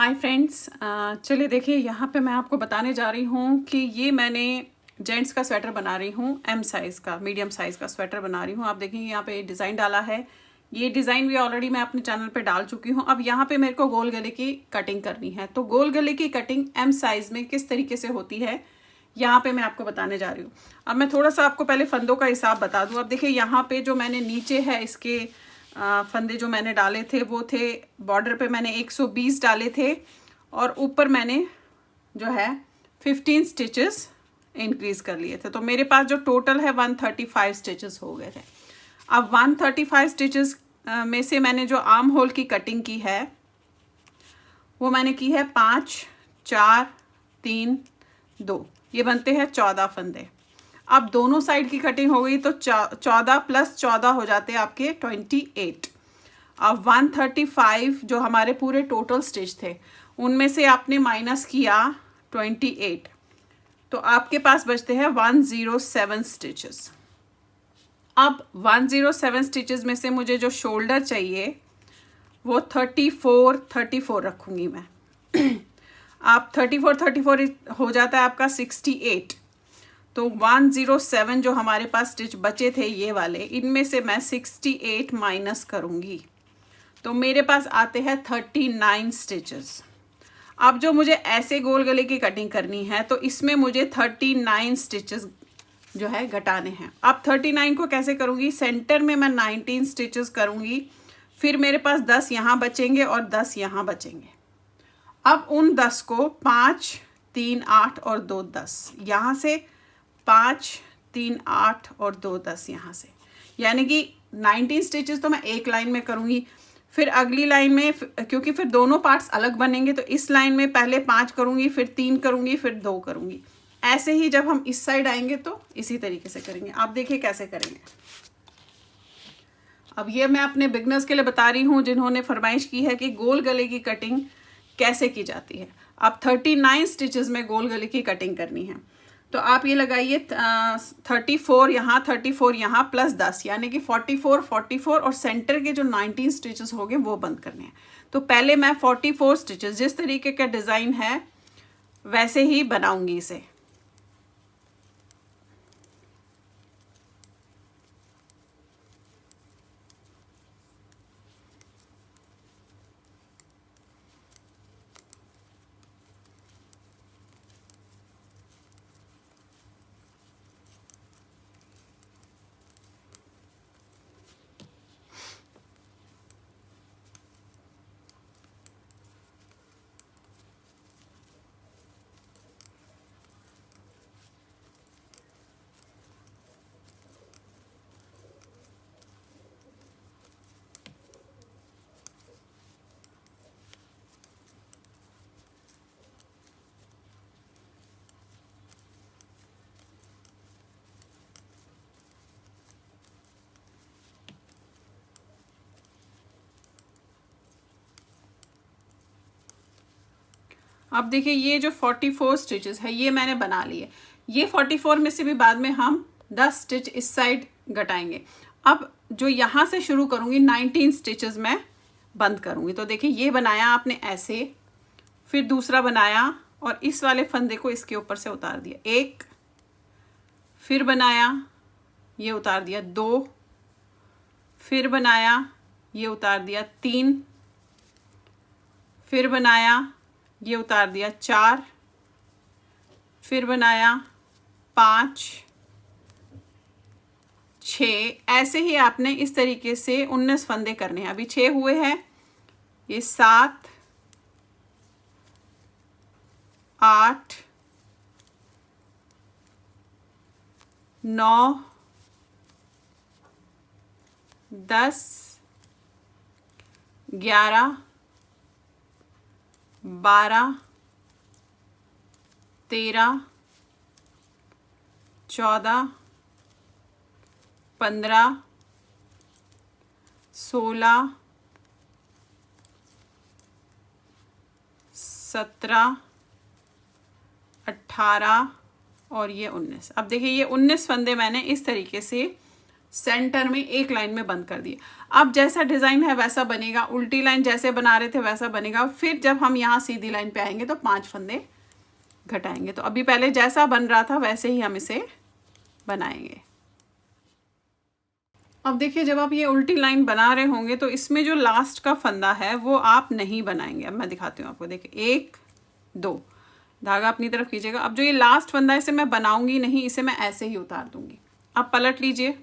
Hi friends, चलिए देखिए यहाँ पे मैं आपको बताने जा रही हूँ कि ये मैंने जेंट्स का स्वेटर बना रही हूँ। एम साइज़ का, मीडियम साइज़ का स्वेटर बना रही हूँ। आप देखेंगे यहाँ पे डिज़ाइन डाला है। ये डिज़ाइन भी ऑलरेडी मैं अपने चैनल पे डाल चुकी हूँ। अब यहाँ पे मेरे को गोल गले की कटिंग करनी है, तो गोल गले की कटिंग एम साइज़ में किस तरीके से होती है यहाँ पे मैं आपको बताने जा रही हूँ। अब मैं थोड़ा सा आपको पहले फंदों का हिसाब बता दूँ। अब देखिए यहाँ पे जो मैंने नीचे है इसके फंदे जो मैंने डाले थे वो थे, बॉर्डर पे मैंने 120 डाले थे और ऊपर मैंने जो है 15 स्टिचेस इंक्रीज कर लिए थे। तो मेरे पास जो टोटल है 135 स्टिचेस हो गए थे। अब 135 स्टिचेस में से मैंने जो आर्म होल की कटिंग की है वो मैंने की है 5, 4, 3, 2, ये बनते हैं 14 फंदे। अब दोनों साइड की कटिंग हो गई तो 14 + 14 हो जाते हैं आपके 28। अब 135 जो हमारे पूरे टोटल स्टिच थे उनमें से आपने माइनस किया 28, तो आपके पास बचते हैं 107 स्टिचेस। अब 107 स्टिचेस में से मुझे जो शोल्डर चाहिए वो 34 रखूँगी मैं। आप 34 हो जाता है आपका 68। तो 107 जो हमारे पास स्टिच बचे थे ये वाले, इनमें से मैं 68 माइनस करूँगी तो मेरे पास आते हैं 39 स्टिचेस। अब जो मुझे ऐसे गोल गले की कटिंग करनी है तो इसमें मुझे 39 स्टिचेस जो है घटाने हैं। अब 39 को कैसे करूँगी, सेंटर में मैं 19 स्टिचेस करूँगी, फिर मेरे पास 10 यहाँ बचेंगे और 10 यहाँ बचेंगे। अब उन 10 को 5, 3, 8 और 2, 10 यहाँ से, 5, 3, 8 और 2, 10 यहाँ से, यानी कि 19 स्टिचेस तो मैं एक लाइन में करूँगी। फिर अगली लाइन में, क्योंकि फिर दोनों पार्ट्स अलग बनेंगे, तो इस लाइन में पहले 5 करूँगी, फिर 3 करूँगी, फिर 2 करूँगी। ऐसे ही जब हम इस साइड आएंगे तो इसी तरीके से करेंगे। आप देखिए कैसे करेंगे। अब ये मैं अपने बिगनर्स के लिए बता रही हूँ जिन्होंने फरमाइश की है कि गोल गले की कटिंग कैसे की जाती है। अब 39 स्टिचेस में गोल गले की कटिंग करनी है तो आप ये लगाइए 34 यहाँ, 34 यहाँ प्लस 10, यानी कि 44 और सेंटर के जो 19 स्टिचेस हो गए वो बंद करने हैं। तो पहले मैं 44 स्टिचेस, जिस तरीके का डिज़ाइन है वैसे ही बनाऊंगी इसे। अब देखिए ये जो 44 स्टिचेस है ये मैंने बना लिए। ये 44 में से भी बाद में हम 10 स्टिच इस साइड घटाएंगे। अब जो यहाँ से शुरू करूँगी 19 स्टिचेस मैं बंद करूँगी। तो देखिए ये बनाया आपने ऐसे, फिर दूसरा बनाया और इस वाले फंदे को इसके ऊपर से उतार दिया, एक, फिर बनाया ये उतार दिया, 2, फिर बनाया ये उतार दिया, 3, फिर बनाया ये उतार दिया, 4, फिर बनाया 5, 6। ऐसे ही आपने इस तरीके से 19 फंदे करने हैं। अभी 6 हुए हैं, ये 7, 8, 9, 10, 11, 12, 13, 14, 15, 16, 17, 18 और ये 19। अब देखिए ये 19 फंदे मैंने इस तरीके से सेंटर में एक लाइन में बंद कर दिए। अब जैसा डिज़ाइन है वैसा बनेगा, उल्टी लाइन जैसे बना रहे थे वैसा बनेगा। फिर जब हम यहाँ सीधी लाइन पे आएंगे तो 5 फंदे घटाएंगे। तो अभी पहले जैसा बन रहा था वैसे ही हम इसे बनाएंगे। अब देखिए जब आप ये उल्टी लाइन बना रहे होंगे तो इसमें जो लास्ट का फंदा है वो आप नहीं बनाएंगे। अब मैं दिखाती हूँ आपको, देखिए 1 2 धागा अपनी तरफ कीजिएगा। अब जो ये लास्ट फंदा है इसे मैं बनाऊंगी नहीं, इसे मैं ऐसे ही उतार दूंगी। अब पलट लीजिए।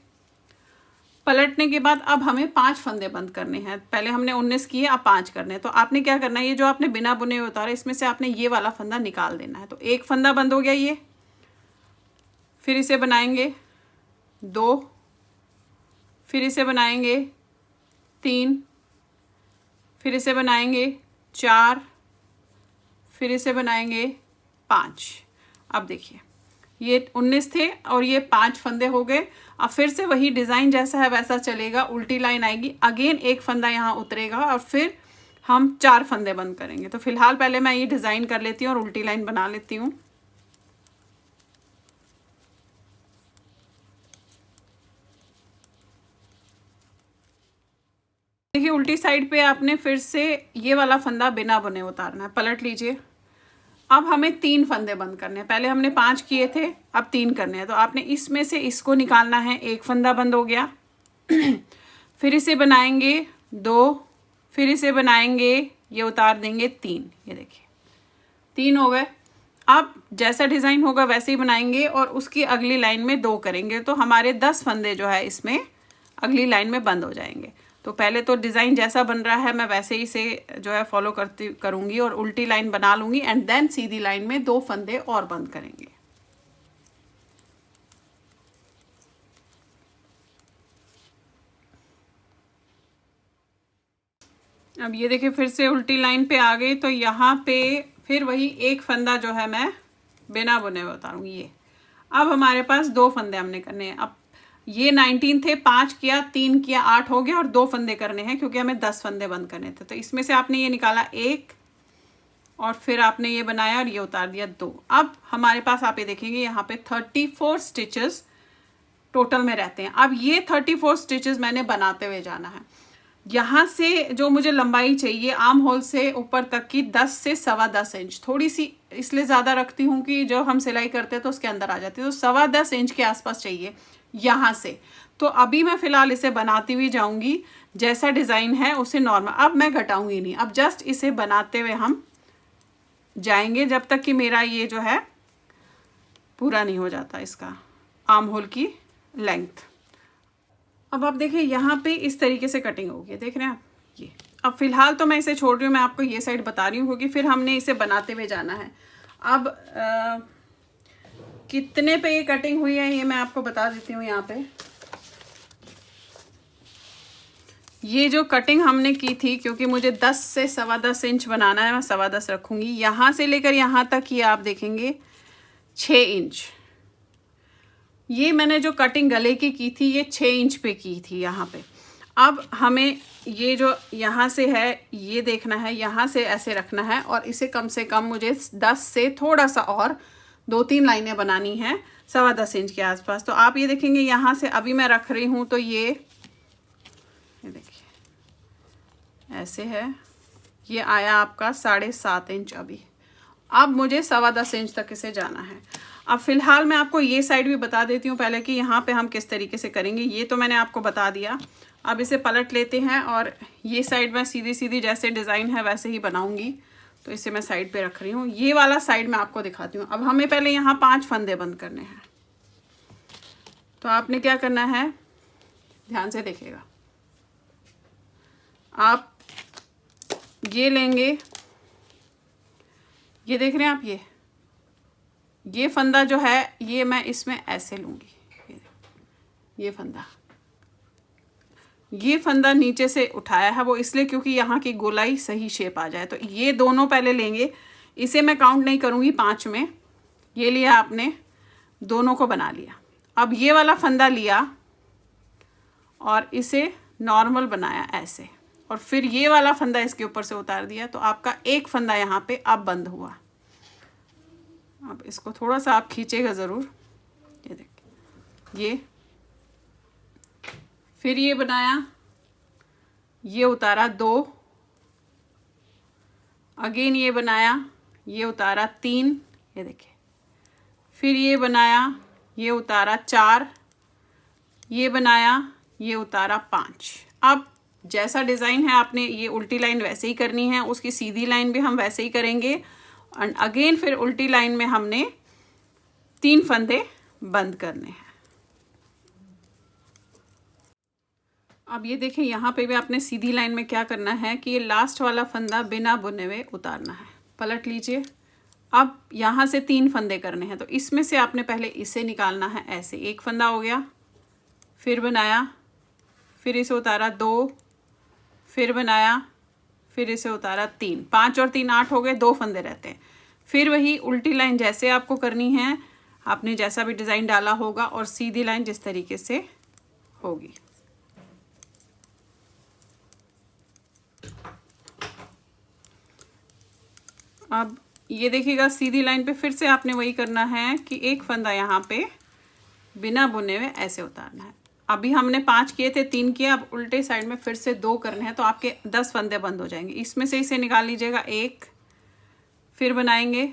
पलटने के बाद अब हमें 5 फंदे बंद करने हैं। पहले हमने 19 किए, अब 5 करने हैं। तो आपने क्या करना है, ये जो आपने बिना बुने हुए उतारे इसमें से आपने ये वाला फंदा निकाल देना है। तो एक फंदा बंद हो गया ये, फिर इसे बनाएंगे 2, फिर इसे बनाएंगे 3, फिर इसे बनाएंगे 4, फिर इसे बनाएंगे 5। अब देखिए ये 19 थे और ये 5 फंदे हो गए। अब फिर से वही डिज़ाइन जैसा है वैसा चलेगा, उल्टी लाइन आएगी, अगेन एक फंदा यहाँ उतरेगा और फिर हम 4 फंदे बंद करेंगे। तो फिलहाल पहले मैं ये डिज़ाइन कर लेती हूँ और उल्टी लाइन बना लेती हूँ। देखिए उल्टी साइड पे आपने फिर से ये वाला फंदा बिना बुने उतारना है। पलट लीजिए। अब हमें 3 फंदे बंद करने हैं। पहले हमने 5 किए थे, अब 3 करने हैं। तो आपने इसमें से इसको निकालना है। एक फंदा बंद हो गया। फिर इसे बनाएंगे 2, फिर इसे बनाएंगे, ये उतार देंगे 3। ये देखिए 3 हो गए। अब जैसा डिज़ाइन होगा वैसे ही बनाएंगे और उसकी अगली लाइन में 2 करेंगे तो हमारे 10 फंदे जो है इसमें अगली लाइन में बंद हो जाएंगे। तो पहले तो डिज़ाइन जैसा बन रहा है मैं वैसे ही इसे जो है फॉलो करूँगी और उल्टी लाइन बना लूँगी एंड देन सीधी लाइन में 2 फंदे और बंद करेंगे। अब ये देखिए फिर से उल्टी लाइन पे आ गई। तो यहाँ पे फिर वही एक फंदा जो है मैं बिना बुने हुए उतारूँगी ये। अब हमारे पास 2 फंदे हमने करने हैं। अब ये 19 थे, 5 किया, 3 किया, 8 हो गया और 2 फंदे करने हैं क्योंकि हमें 10 फंदे बंद करने थे। तो इसमें से आपने ये निकाला 1 और फिर आपने ये बनाया और ये उतार दिया 2। अब हमारे पास आप ये देखेंगे यहाँ पे 34 स्टिचेस टोटल में रहते हैं। अब ये 34 स्टिचेस मैंने बनाते हुए जाना है। यहाँ से जो मुझे लंबाई चाहिए आर्म होल से ऊपर तक की 10 से 10.25 इंच, थोड़ी सी इसलिए ज़्यादा रखती हूँ कि जो हम सिलाई करते हैं तो उसके अंदर आ जाती है। तो 10.25 इंच के आसपास चाहिए यहाँ से। तो अभी मैं फ़िलहाल इसे बनाती हुई जाऊँगी, जैसा डिज़ाइन है उसे नॉर्मल। अब मैं घटाऊँगी नहीं, अब जस्ट इसे बनाते हुए हम जाएंगे जब तक कि मेरा ये जो है पूरा नहीं हो जाता इसका आर्म होल की लेंथ। अब आप देखिए यहाँ पे इस तरीके से कटिंग होगी, देख रहे हैं आप ये। अब फिलहाल तो मैं इसे छोड़ रही हूँ, मैं आपको ये साइड बता रही हूँ क्योंकि फिर हमने इसे बनाते हुए जाना है। अब कितने पे ये कटिंग हुई है ये मैं आपको बता देती हूँ। यहाँ पे ये जो कटिंग हमने की थी, क्योंकि मुझे 10 से 10.25 इंच बनाना है, मैं 10.25 रखूँगी। यहाँ से लेकर यहाँ तक ये आप देखेंगे 6 इंच। ये मैंने जो कटिंग गले की थी ये 6 इंच पे की थी यहाँ पे। अब हमें ये जो यहाँ से है ये देखना है, यहाँ से ऐसे रखना है और इसे कम से कम मुझे 10 से थोड़ा सा और 2-3 लाइनें बनानी हैं 10.25 इंच के आसपास। तो आप ये देखेंगे यहाँ से अभी मैं रख रही हूँ तो ये देखिए ऐसे है, ये आया आपका 7.5 इंच। अभी अब मुझे 10.25 इंच तक इसे जाना है। अब फिलहाल मैं आपको ये साइड भी बता देती हूँ पहले कि यहाँ पे हम किस तरीके से करेंगे। ये तो मैंने आपको बता दिया। अब इसे पलट लेते हैं और ये साइड मैं सीधी सीधी जैसे डिज़ाइन है वैसे ही बनाऊँगी। तो इसे मैं साइड पे रख रही हूँ। ये वाला साइड मैं आपको दिखाती हूँ। अब हमें पहले यहाँ 5 फंदे बंद करने हैं। तो आपने क्या करना है, ध्यान से देखिएगा। आप ये लेंगे, ये देख रहे हैं आप, ये फंदा जो है ये मैं इसमें ऐसे लूँगी। ये फंदा नीचे से उठाया है वो इसलिए क्योंकि यहाँ की गोलाई सही शेप आ जाए। तो ये दोनों पहले लेंगे, इसे मैं काउंट नहीं करूँगी 5 में। ये लिया आपने, दोनों को बना लिया। अब ये वाला फंदा लिया और इसे नॉर्मल बनाया ऐसे, और फिर ये वाला फंदा इसके ऊपर से उतार दिया। तो आपका एक फंदा यहाँ पे अब बंद हुआ। अब इसको थोड़ा सा आप खींचेगा ज़रूर। ये देखिए, ये फिर ये बनाया, ये उतारा 2, अगेन ये बनाया, ये उतारा 3, ये देखिए, फिर ये बनाया, ये उतारा 4, ये बनाया, ये उतारा 5। अब जैसा डिज़ाइन है आपने ये उल्टी लाइन वैसे ही करनी है, उसकी सीधी लाइन भी हम वैसे ही करेंगे। एंड अगेन फिर उल्टी लाइन में हमने 3 फंदे बंद करने हैं। अब ये देखें, यहाँ पे भी आपने सीधी लाइन में क्या करना है कि ये लास्ट वाला फंदा बिना बुने हुए उतारना है। पलट लीजिए। अब यहाँ से 3 फंदे करने हैं, तो इसमें से आपने पहले इसे निकालना है। ऐसे एक फंदा हो गया, फिर बनाया, फिर इसे उतारा 2, फिर बनाया, फिर इसे उतारा 3, 5 और 3 8 हो गए, 2 फंदे रहते हैं। फिर वही उल्टी लाइन जैसे आपको करनी है, आपने जैसा भी डिज़ाइन डाला होगा, और सीधी लाइन जिस तरीके से होगी। अब ये देखिएगा, सीधी लाइन पे फिर से आपने वही करना है कि एक फंदा यहाँ पे बिना बुने हुए ऐसे उतारना है। अभी हमने 5 किए थे, 3 किए, अब उल्टे साइड में फिर से 2 करने हैं, तो आपके 10 फंदे बंद हो जाएंगे। इसमें से इसे निकाल लीजिएगा 1, फिर बनाएंगे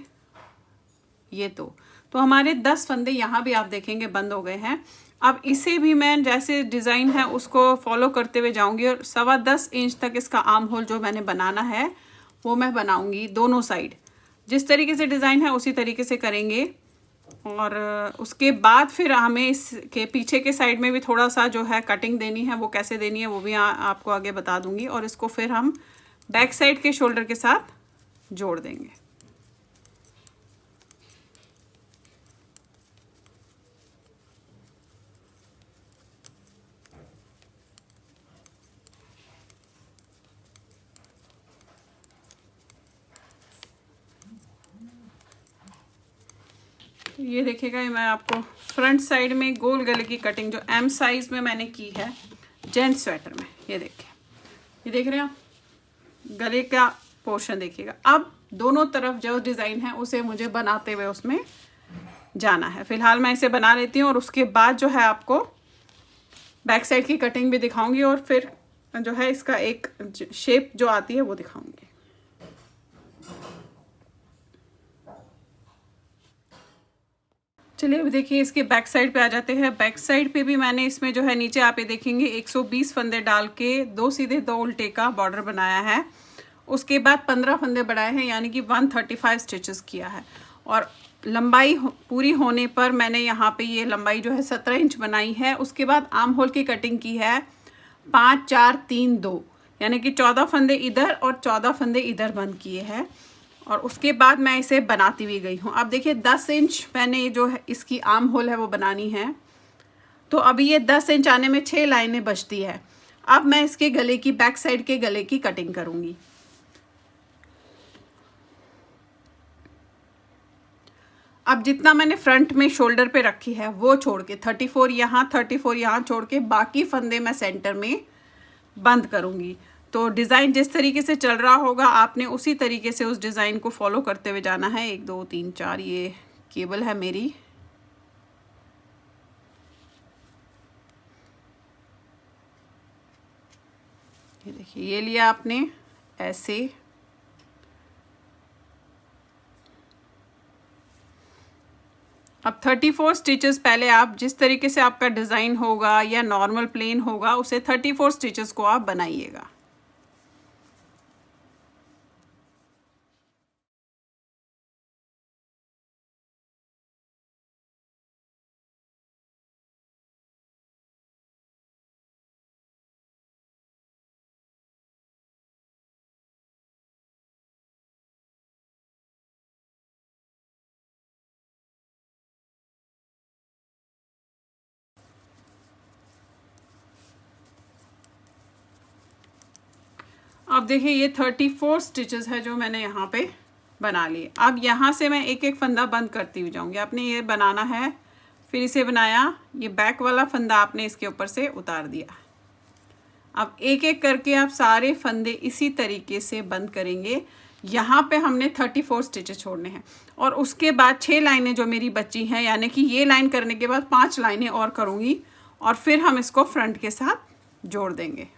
ये 2, तो हमारे 10 फंदे यहाँ भी आप देखेंगे बंद हो गए हैं। अब इसे भी मैं जैसे डिज़ाइन है उसको फॉलो करते हुए जाऊँगी, और 10.25 इंच तक इसका आर्म होल जो मैंने बनाना है वो मैं बनाऊँगी दोनों साइड। जिस तरीके से डिज़ाइन है उसी तरीके से करेंगे, और उसके बाद फिर हमें इसके पीछे के साइड में भी थोड़ा सा जो है कटिंग देनी है, वो कैसे देनी है वो भी आपको आगे बता दूंगी, और इसको फिर हम बैक साइड के शोल्डर के साथ जोड़ देंगे। ये देखिएगा, मैं आपको फ्रंट साइड में गोल गले की कटिंग जो एम साइज़ में मैंने की है जेंट्स स्वेटर में, ये देखिए, ये देख रहे हैं आप, गले का पोर्शन देखिएगा। अब दोनों तरफ जो डिज़ाइन है उसे मुझे बनाते हुए उसमें जाना है। फिलहाल मैं इसे बना लेती हूँ, और उसके बाद जो है आपको बैक साइड की कटिंग भी दिखाऊंगी, और फिर जो है इसका एक शेप जो आती है वो दिखाऊंगी। चलिए अब देखिए, इसके बैक साइड पे आ जाते हैं। बैक साइड पे भी मैंने इसमें जो है नीचे आप ये देखेंगे 120 फंदे डाल के 2 सीधे 2 उल्टे का बॉर्डर बनाया है। उसके बाद 15 फंदे बढ़ाए हैं, यानी कि 135 स्टिचेस किया है। और लंबाई पूरी होने पर मैंने यहाँ पे ये लंबाई जो है 17 इंच बनाई है। उसके बाद आर्म होल की कटिंग की है 5 4 3 2, यानी कि 14 फंदे इधर और 14 फंदे इधर बंद किए हैं। और उसके बाद मैं इसे बनाती हुई गई हूँ। अब देखिए 10 इंच मैंने जो है इसकी आर्म होल है वो बनानी है, तो अभी ये 10 इंच आने में 6 लाइनें बचती है। अब मैं इसके गले की बैक साइड के गले की कटिंग करूँगी। अब जितना मैंने फ्रंट में शोल्डर पे रखी है वो छोड़ के 34 यहाँ 34 यहाँ छोड़ के बाकी फंदे मैं सेंटर में बंद करूँगी। तो डिज़ाइन जिस तरीके से चल रहा होगा आपने उसी तरीके से उस डिज़ाइन को फॉलो करते हुए जाना है। 1 2 3 4 ये केबल है मेरी। ये देखिए, ये लिया आपने ऐसे। अब 34 स्टिचेस पहले आप जिस तरीके से आपका डिज़ाइन होगा या नॉर्मल प्लेन होगा उसे 34 स्टिचेस को आप बनाइएगा। अब देखिए ये 34 स्टिचेस है जो मैंने यहाँ पे बना लिए। अब यहाँ से मैं एक एक फंदा बंद करती हुई जाऊँगी। आपने ये बनाना है, फिर इसे बनाया, ये बैक वाला फंदा आपने इसके ऊपर से उतार दिया। अब एक एक करके आप सारे फंदे इसी तरीके से बंद करेंगे। यहाँ पे हमने 34 स्टिचेस छोड़ने हैं, और उसके बाद 6 लाइनें जो मेरी बची हैं, यानी कि ये लाइन करने के बाद 5 लाइनें और करूँगी, और फिर हम इसको फ्रंट के साथ जोड़ देंगे।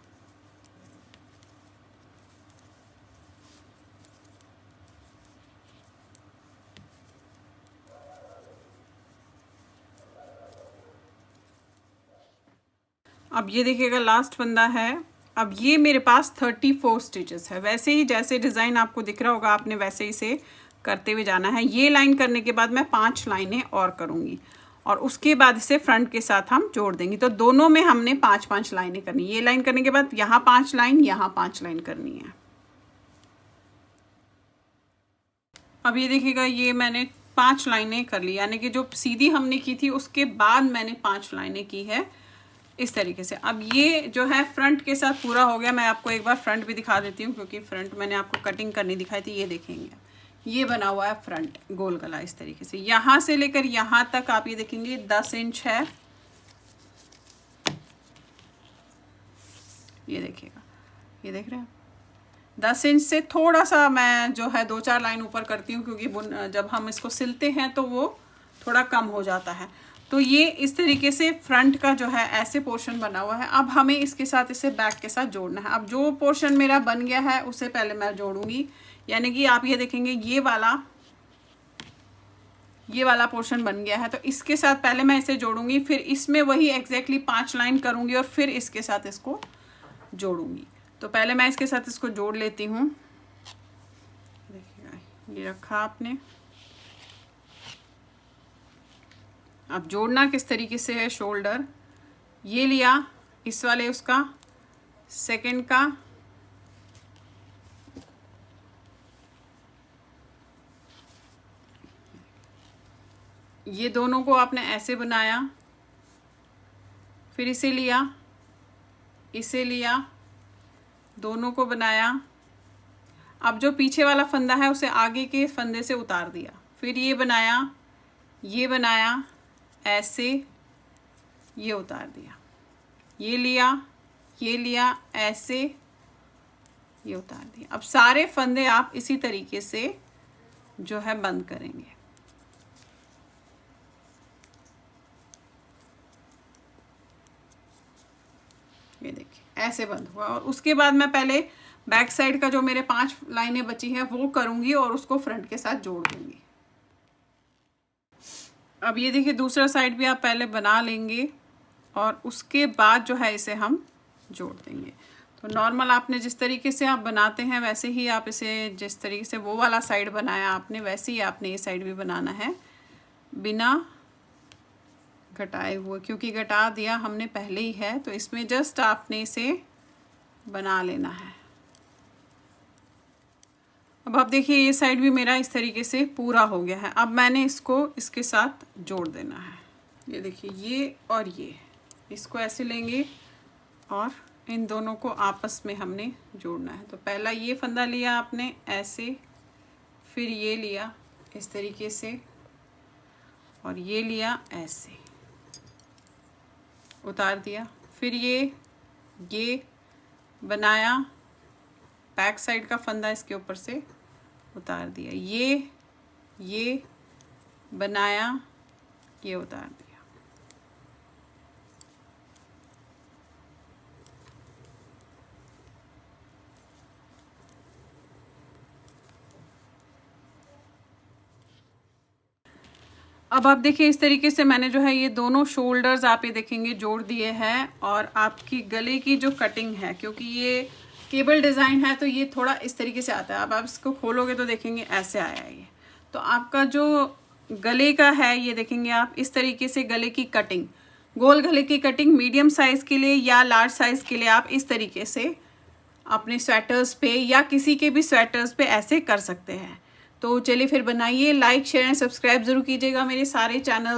अब ये देखिएगा लास्ट फंदा है। अब ये मेरे पास 34 स्टिचेस है। वैसे ही जैसे डिज़ाइन आपको दिख रहा होगा आपने वैसे ही से करते हुए जाना है। ये लाइन करने के बाद मैं 5 लाइनें और करूँगी और उसके बाद इसे फ्रंट के साथ हम जोड़ देंगे। तो दोनों में हमने 5-5 लाइनें करनी। ये लाइन करने के बाद यहाँ 5 लाइन, यहाँ 5 लाइन करनी है। अब ये देखिएगा ये मैंने 5 लाइनें कर ली, यानी कि जो सीधी हमने की थी उसके बाद मैंने 5 लाइनें की है इस तरीके से। अब ये जो है फ्रंट के साथ पूरा हो गया। मैं आपको एक बार फ्रंट भी दिखा देती हूँ क्योंकि फ्रंट मैंने आपको कटिंग करनी दिखाई थी। ये देखेंगे ये बना हुआ है फ्रंट गोल गला इस तरीके से। यहाँ से लेकर यहाँ तक आप ये देखेंगे 10 इंच है। ये देखिएगा, ये देख रहे हैं 10 इंच से थोड़ा सा मैं जो है 2-4 लाइन ऊपर करती हूँ क्योंकि जब हम इसको सिलते हैं तो वो थोड़ा कम हो जाता है। तो ये इस तरीके से फ्रंट का जो है ऐसे पोर्शन बना हुआ है। अब हमें इसके साथ इसे बैक के साथ जोड़ना है। अब जो पोर्शन मेरा बन गया है उसे पहले मैं जोड़ूंगी, यानी कि आप ये देखेंगे ये वाला पोर्शन बन गया है। तो इसके साथ पहले मैं इसे जोड़ूंगी, फिर इसमें वही एग्जैक्टली 5 लाइन करूंगी और फिर इसके साथ इसको जोड़ूंगी। तो पहले मैं इसके साथ इसको जोड़ लेती हूँ। देखिएगा ये रखा आपने। अब जोड़ना किस तरीके से है, शोल्डर ये लिया, इस वाले उसका सेकंड का ये दोनों को आपने ऐसे बनाया, फिर इसे लिया, दोनों को बनाया। अब जो पीछे वाला फंदा है उसे आगे के फंदे से उतार दिया, फिर ये बनाया ऐसे, ये उतार दिया, ये लिया ऐसे, ये उतार दिया। अब सारे फंदे आप इसी तरीके से जो है बंद करेंगे। ये देखिए ऐसे बंद हुआ। और उसके बाद मैं पहले बैक साइड का जो मेरे 5 लाइनें बची है वो करूंगी और उसको फ्रंट के साथ जोड़ दूंगी। अब ये देखिए दूसरा साइड भी आप पहले बना लेंगे और उसके बाद जो है इसे हम जोड़ देंगे। तो नॉर्मल आपने जिस तरीके से आप बनाते हैं वैसे ही आप इसे, जिस तरीके से वो वाला साइड बनाया आपने वैसे ही आपने ये साइड भी बनाना है बिना घटाए हुए, क्योंकि घटा दिया हमने पहले ही है। तो इसमें जस्ट आपने इसे बना लेना है। अब आप देखिए ये साइड भी मेरा इस तरीके से पूरा हो गया है। अब मैंने इसको इसके साथ जोड़ देना है। ये देखिए ये और ये, इसको ऐसे लेंगे और इन दोनों को आपस में हमने जोड़ना है। तो पहला ये फंदा लिया आपने ऐसे, फिर ये लिया इस तरीके से और ये लिया ऐसे, उतार दिया, फिर ये बनाया, बैक साइड का फंदा इसके ऊपर से उतार दिया, ये बनाया, ये उतार दिया। अब आप देखिए इस तरीके से मैंने जो है ये दोनों शोल्डर्स आप ये देखेंगे जोड़ दिए हैं। और आपकी गले की जो कटिंग है, क्योंकि ये केबल डिज़ाइन है तो ये थोड़ा इस तरीके से आता है। अब आप इसको खोलोगे तो देखेंगे ऐसे आया है ये। तो आपका जो गले का है ये देखेंगे आप इस तरीके से गले की कटिंग, गोल गले की कटिंग मीडियम साइज़ के लिए या लार्ज साइज़ के लिए आप इस तरीके से अपने स्वेटर्स पे या किसी के भी स्वेटर्स पे ऐसे कर सकते हैं। तो चलिए फिर बनाइए। लाइक शेयर एंड सब्सक्राइब ज़रूर कीजिएगा मेरे सारे चैनल।